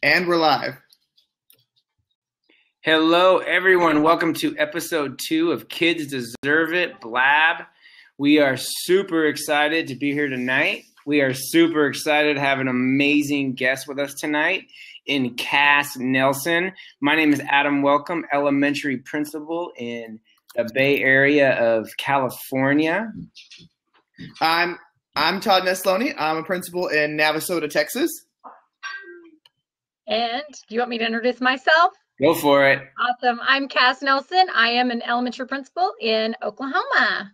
And we're live. Hello, everyone. Welcome to episode 2 of Kids Deserve It, Blab. We are super excited to be here tonight. We are super excited to have an amazing guest with us tonight in Cass Nelson. My name is Adam Welcome, elementary principal in the Bay Area of California. I'm Todd Nesloni. I'm a principal in Navasota, Texas. And do you want me to introduce myself? Go for it. Awesome. I'm Cass Nelson. I am an elementary principal in Oklahoma.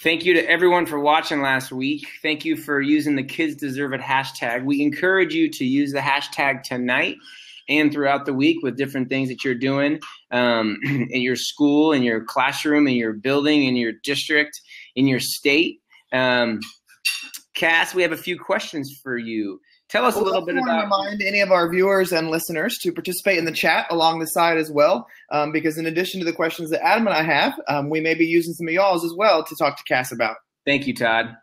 Thank you to everyone for watching last week. Thank you for using the Kids Deserve It hashtag. We encourage you to use the hashtag tonight and throughout the week with different things that you're doing in your school, in your classroom, in your building, in your district, in your state. Cass, we have a few questions for you. Tell us a little bit about. I want to remind any of our viewers and listeners to participate in the chat along the side as well, because in addition to the questions that Adam and I have, we may be using some of y'all's as well to talk to Cass about. Thank you, Todd.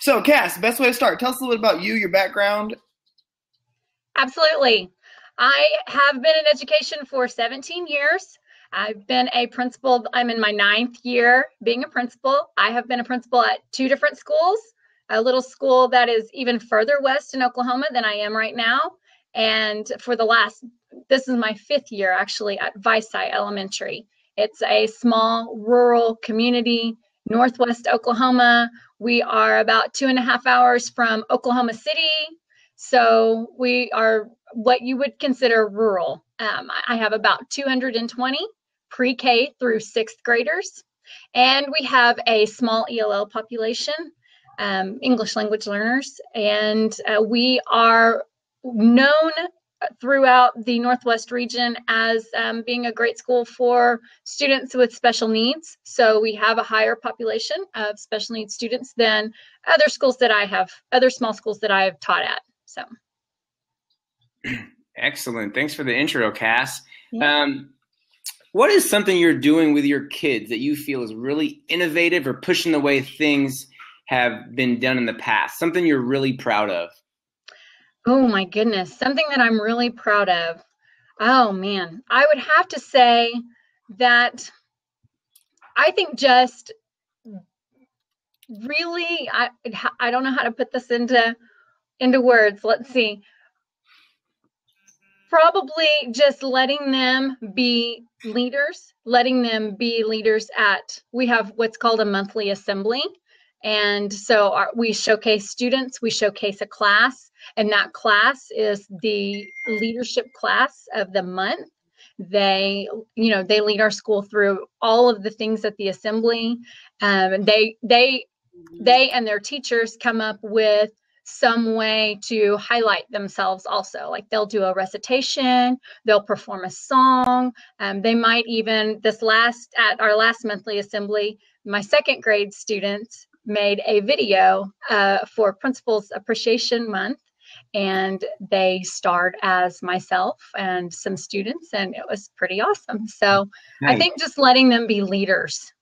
So, Cass, best way to start. Tell us a little bit about you, your background. Absolutely. I have been in education for 17 years. I've been a principal. I'm in my 9th year being a principal. I have been a principal at 2 different schools. A little school that is even further west in Oklahoma than I am right now. And this is my 5th year actually at Vicei Elementary. It's a small rural community, northwest Oklahoma. We are about 2.5 hours from Oklahoma City. So we are what you would consider rural. I have about 220 pre-K through 6th graders. And we have a small ELL population. English language learners, and we are known throughout the Northwest region as being a great school for students with special needs. So we have a higher population of special needs students than other schools that I have, other small schools that I have taught at. So, excellent. Thanks for the intro, Cass. Yeah. What is something you're doing with your kids that you feel is really innovative or pushing the way things have been done in the past? Something you're really proud of? Oh my goodness, something that I'm really proud of. Oh man, I would have to say that I think just really, I don't know how to put this into words. Let's see. Probably just letting them be leaders we have what's called a monthly assembly. And so we showcase students, we showcase a class, and that class is the leadership class of the month. They lead our school through all of the things at the assembly. They and their teachers come up with some way to highlight themselves also. Like they'll do a recitation, they'll perform a song. They might even, at our last monthly assembly, my 2nd grade students made a video for Principals Appreciation Month, and they starred as myself and some students, and it was pretty awesome. So nice. I think just letting them be leaders.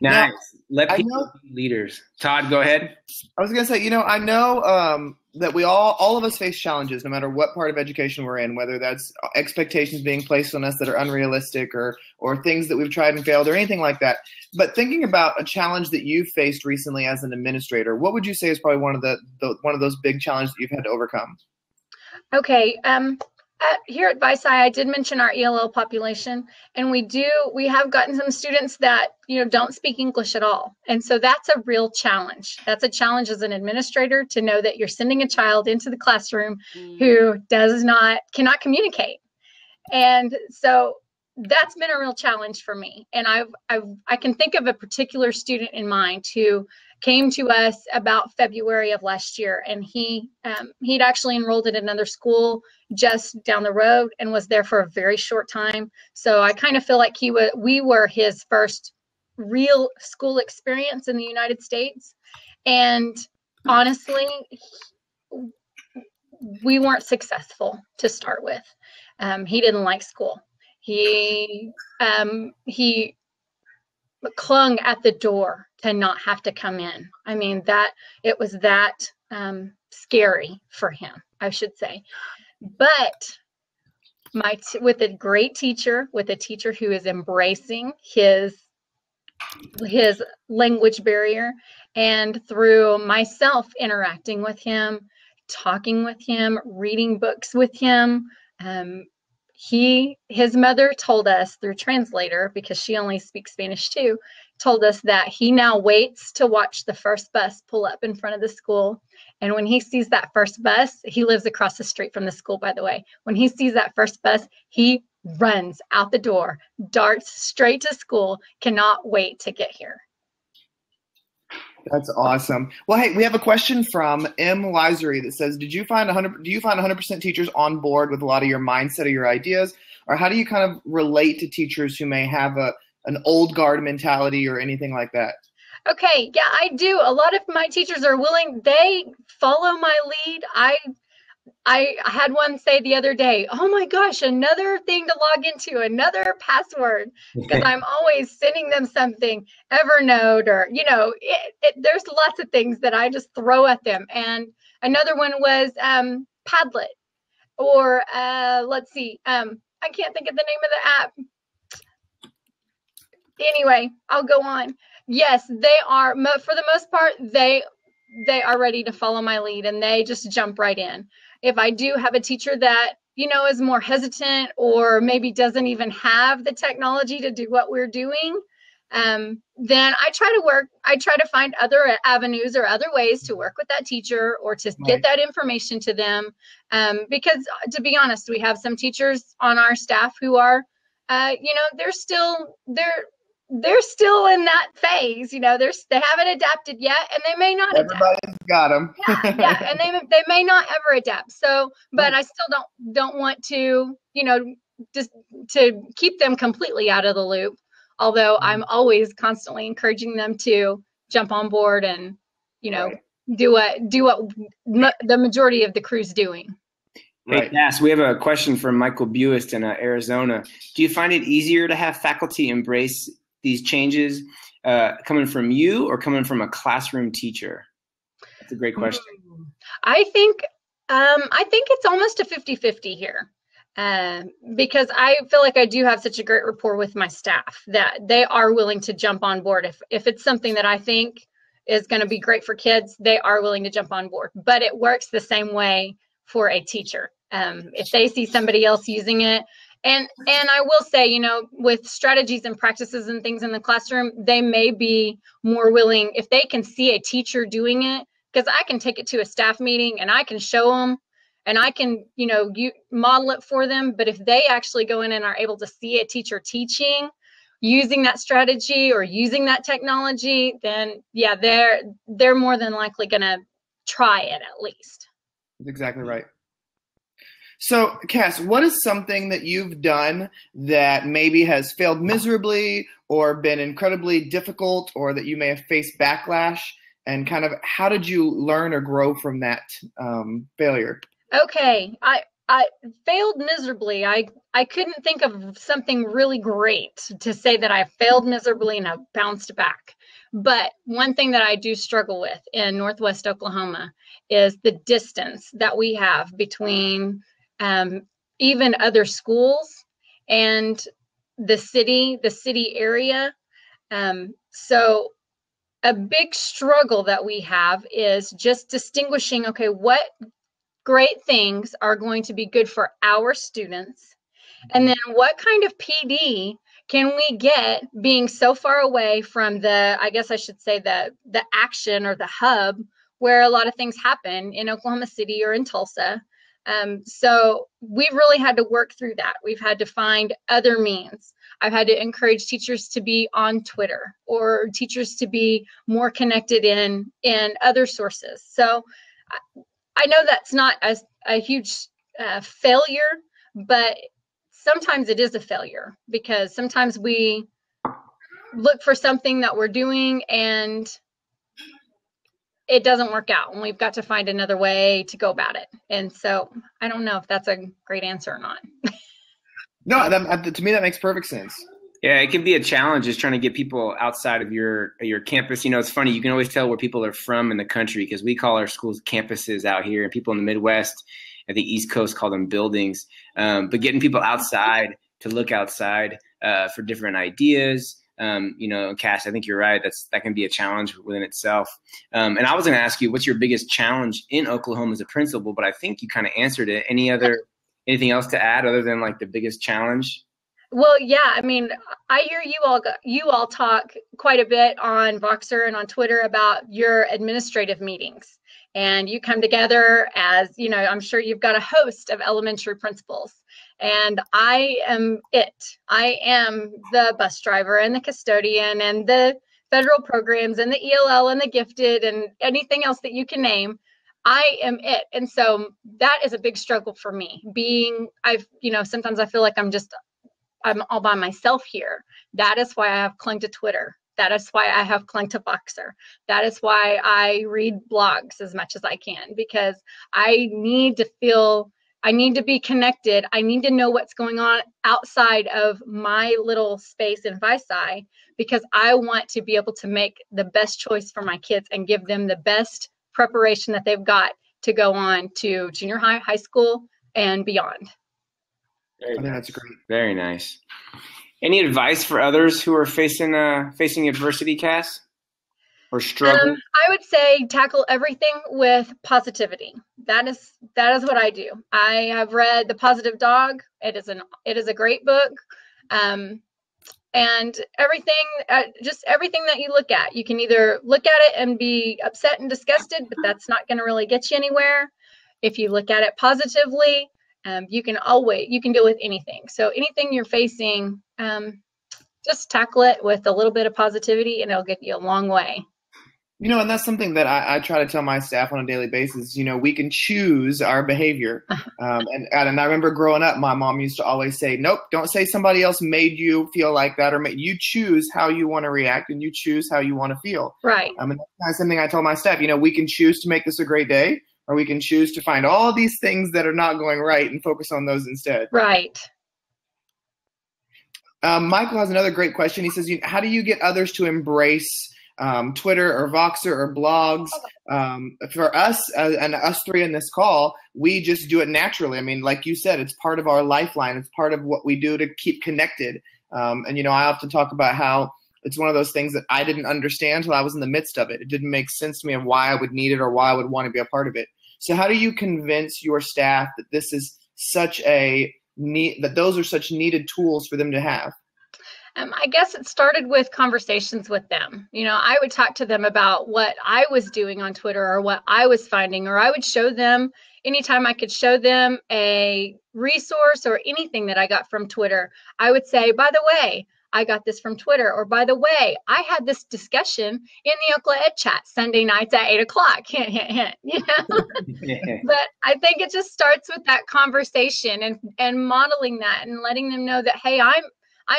Nice. Let people be leaders. Todd, go ahead. I was going to say, I know that we all of us face challenges no matter what part of education we're in, whether that's expectations being placed on us that are unrealistic or things that we've tried and failed or anything like that. But thinking about a challenge that you faced recently as an administrator, what would you say is probably one of those big challenges that you've had to overcome? Okay. Here at Vicei, I did mention our ELL population, and we have gotten some students that don't speak English at all, and so that's a real challenge. That's a challenge as an administrator to know that you're sending a child into the classroom who cannot communicate, and so that's been a real challenge for me. And I can think of a particular student in mind who came to us about February of last year, and he'd actually enrolled at another school just down the road and was there for a very short time. So I kind of feel like we were his first real school experience in the United States. And honestly, we weren't successful to start with. He didn't like school. He clung at the door to not have to come in. I mean, it was that scary for him, I should say. But with a great teacher, with a teacher who is embracing his language barrier, and through myself interacting with him, talking with him, reading books with him, his mother told us through translator, because she only speaks Spanish too, told us that he now waits to watch the first bus pull up in front of the school. And when he sees that first bus, he lives across the street from the school, by the way. When he sees that first bus, he runs out the door, darts straight to school, cannot wait to get here. That's awesome. Well, hey, we have a question from M. Lisery that says, do you find 100% teachers on board with a lot of your mindset or your ideas? Or how do you kind of relate to teachers who may have an old guard mentality or anything like that? Okay, yeah, I do. A lot of my teachers are willing. They follow my lead. I had one say the other day, oh my gosh, another thing to log into, another password, because I'm always sending them something, Evernote, or, there's lots of things that I just throw at them. And another one was Padlet, or let's see, I can't think of the name of the app. Anyway, I'll go on. Yes, they are, for the most part, they are ready to follow my lead, and they just jump right in. If I do have a teacher that, is more hesitant, or maybe doesn't even have the technology to do what we're doing, then I try to find other avenues or other ways to work with that teacher, or to get that information to them. Because to be honest, we have some teachers on our staff who are, they're still in that phase, they haven't adapted yet, and they may not adapt. Everybody's got them. yeah, and they may not ever adapt. So, but I still don't want to, just to keep them completely out of the loop. Although I'm always constantly encouraging them to jump on board and, do what the majority of the crew's doing. Hey, Cass, we have a question from Michael Buist in Arizona. Do you find it easier to have faculty embrace these changes coming from you or coming from a classroom teacher? That's a great question. I think it's almost a 50-50 here, because I feel like I do have such a great rapport with my staff that they are willing to jump on board. If it's something that I think is going to be great for kids, they are willing to jump on board. But it works the same way for a teacher. If they see somebody else using it, and I will say, with strategies and practices and things in the classroom, they may be more willing if they can see a teacher doing it, because I can take it to a staff meeting and I can show them and I can, model it for them. But if they actually go in and are able to see a teacher teaching, using that strategy or using that technology, then yeah, they're more than likely going to try it at least. That's exactly right. So, Cass, what is something that you've done that maybe has failed miserably or been incredibly difficult, or that you may have faced backlash, and kind of how did you learn or grow from that failure? Okay, I failed miserably. I couldn't think of something really great to say that I failed miserably and I've bounced back. But one thing that I do struggle with in Northwest Oklahoma is the distance that we have between even other schools and the city area. So a big struggle that we have is just distinguishing, okay, what great things are going to be good for our students, and then what kind of PD can we get being so far away from I guess I should say the action or the hub where a lot of things happen in Oklahoma City or in Tulsa. So we've really had to work through that. We've had to find other means. I've had to encourage teachers to be on Twitter, or teachers to be more connected in other sources. So I know that's not a huge failure, but sometimes it is a failure, because sometimes we look for something that we're doing and it doesn't work out, and we've got to find another way to go about it. And so I don't know if that's a great answer or not. No, to me that makes perfect sense. Yeah, it can be a challenge just trying to get people outside of your campus. You know, it's funny. You can always tell where people are from in the country because we call our schools campuses out here, and people in the Midwest and the East Coast call them buildings. But getting people outside to look outside for different ideas. You know, Cass, I think you're right. That can be a challenge within itself. And I was going to ask you, what's your biggest challenge in Oklahoma as a principal? But I think you kind of answered it. Anything else to add other than like the biggest challenge? Well, yeah, I mean, I hear you all talk quite a bit on Voxer and on Twitter about your administrative meetings. And you come together as, you know, I'm sure you've got a host of elementary principals. And I am it. I am the bus driver and the custodian and the federal programs and the ELL and the gifted and anything else that you can name. I am it. And so that is a big struggle for me. Sometimes I feel like I'm all by myself here. That is why I have clung to Twitter. That is why I have clung to Voxer. That is why I read blogs as much as I can, because I need to be connected. I need to know what's going on outside of my little space in Vici, because I want to be able to make the best choice for my kids and give them the best preparation that they've got to go on to junior high, high school, and beyond. Very I think nice. that's great. Very nice. Any advice for others who are facing adversity, Cass, or struggle? I would say tackle everything with positivity. That is what I do. I have read The Positive Dog. It is a great book. And just everything that you look at, you can either look at it and be upset and disgusted, but that's not going to really get you anywhere. If you look at it positively, you can deal with anything. So anything you're facing, just tackle it with a little bit of positivity and it'll get you a long way. You know, and that's something that I try to tell my staff on a daily basis. You know, we can choose our behavior. And I remember growing up, my mom used to always say, nope, don't say somebody else made you feel like that, or you choose how you want to react and you choose how you want to feel. Right. And that's kind of something I tell my staff. You know, we can choose to make this a great day, or we can choose to find all these things that are not going right and focus on those instead. Right. Michael has another great question. He says, how do you get others to embrace Twitter or Voxer or blogs? For us and us three in this call, we just do it naturally. I mean, like you said, it's part of our lifeline. It's part of what we do to keep connected. And, you know, I often talk about how it's one of those things that I didn't understand until I was in the midst of it. It didn't make sense to me of why I would need it or why I would want to be a part of it. So how do you convince your staff that this is that those are such needed tools for them to have? I guess it started with conversations with them. You know, I would talk to them about what I was doing on Twitter or what I was finding, or I would show them anytime I could show them a resource or anything that I got from Twitter. I would say, by the way, I got this from Twitter, or by the way, I had this discussion in the Oklahoma Ed Chat Sunday nights at 8:00. Hint, hint, hint. You know? But I think it just starts with that conversation and modeling that and letting them know that, hey, I'm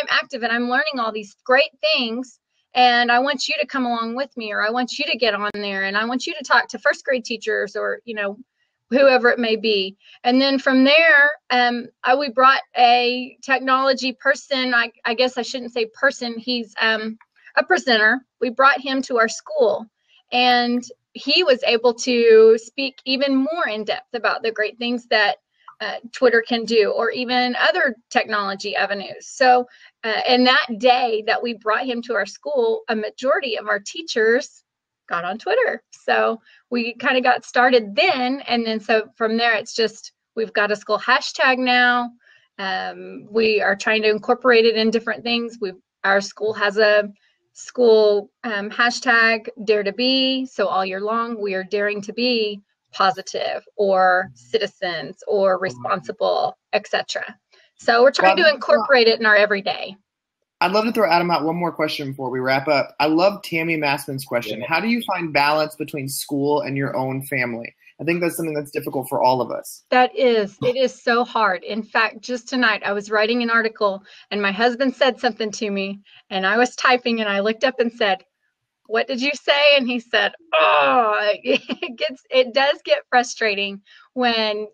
active and I'm learning all these great things, and I want you to come along with me, or I want you to get on there, and I want you to talk to first grade teachers, or, you know, whoever it may be. And then from there, we brought a technology person. I guess I shouldn't say person. He's a presenter. We brought him to our school, and he was able to speak even more in depth about the great things that Twitter can do, or even other technology avenues. So, and that day that we brought him to our school, a majority of our teachers got on Twitter. So we kind of got started then. And then so from there, it's just, we've got a school hashtag now. We are trying to incorporate it in different things. Our school has a school hashtag dare to be. So all year long, we are daring to be positive or citizens or responsible, etc. So we're trying to incorporate it in our everyday. I'd love to throw Adam out one more question before we wrap up. I love Tammy Massman's question. How do you find balance between school and your own family? I think that's something that's difficult for all of us. It is so hard. In fact, just tonight I was writing an article and my husband said something to me, and I was typing and I looked up and said, "What did you say?" And he said, "Oh, it does get frustrating when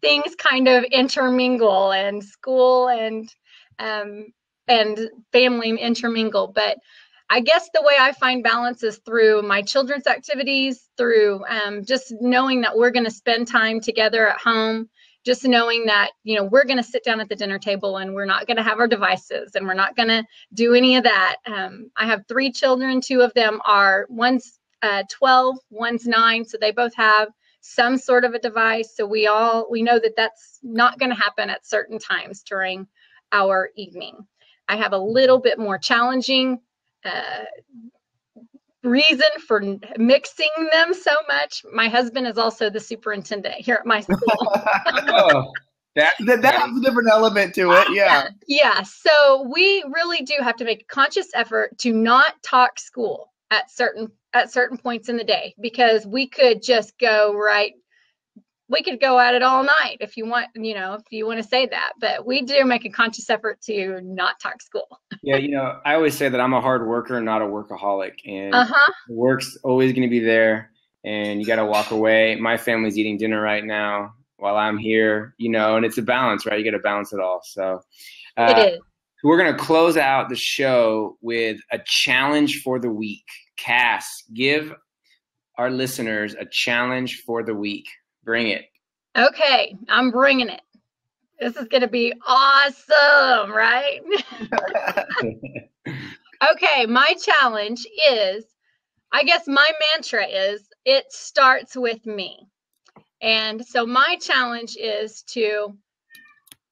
things kind of intermingle, and school and and family intermingle. But I guess the way I find balance is through my children's activities, through just knowing that we're going to spend time together at home, just knowing that, we're going to sit down at the dinner table and we're not going to have our devices and we're not going to do any of that. I have 3 children. 2 of them one's 12, one's 9. So they both have some sort of a device. So we know that that's not going to happen at certain times during our evening. I have a little bit more challenging reason for mixing them so much. My husband is also the superintendent here at my school. Oh, that has a different element to it. Yeah. Yeah. So we really do have to make a conscious effort to not talk school at certain points in the day, because we could just go at it all night if you want, if you want to say that. But we do make a conscious effort to not talk school. Yeah, I always say that I'm a hard worker, not a workaholic, and the work's always going to be there, and you got to walk away. My family's eating dinner right now while I'm here, and it's a balance, right? You got to balance it all. So it is. We're going to close out the show with a challenge for the week. Cass, give our listeners a challenge for the week. Bring it. Okay, I'm bringing it. This is going to be awesome, right? Okay, my challenge is, I guess my mantra is, it starts with me. And so my challenge is to,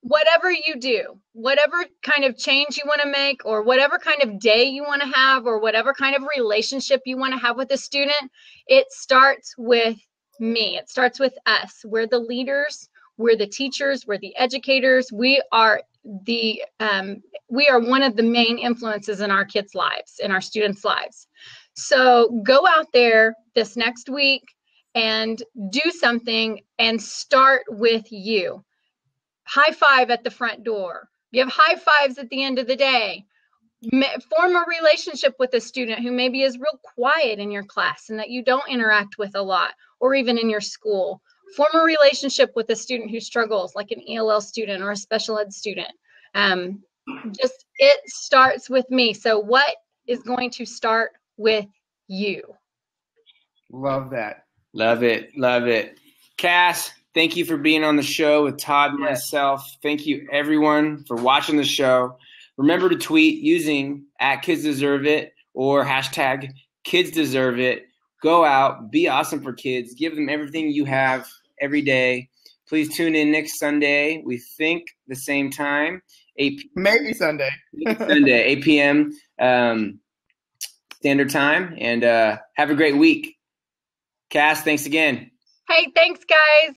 whatever you do, whatever kind of change you want to make, or whatever kind of day you want to have, or whatever kind of relationship you want to have with a student, it starts with me. It starts with us. We're the leaders. We're the teachers. We're the educators. We are one of the main influences in our kids' lives, in our students' lives. So go out there this next week and do something, and start with you. High five at the front door. Give high fives at the end of the day. Form a relationship with a student who maybe is real quiet in your class and that you don't interact with a lot, or even in your school. Form a relationship with a student who struggles, like an ELL student or a special ed student. It starts with me. So what is going to start with you? Love that. Love it. Love it. Cass, thank you for being on the show with Todd and myself. Thank you, everyone, for watching the show. Remember to tweet using @KidsDeserveIt or #KidsDeserveIt. Go out, be awesome for kids. Give them everything you have every day. Please tune in next Sunday. We think the same time. Maybe Sunday. 8 p.m. Standard Time. And have a great week. Cass, thanks again. Hey, thanks, guys.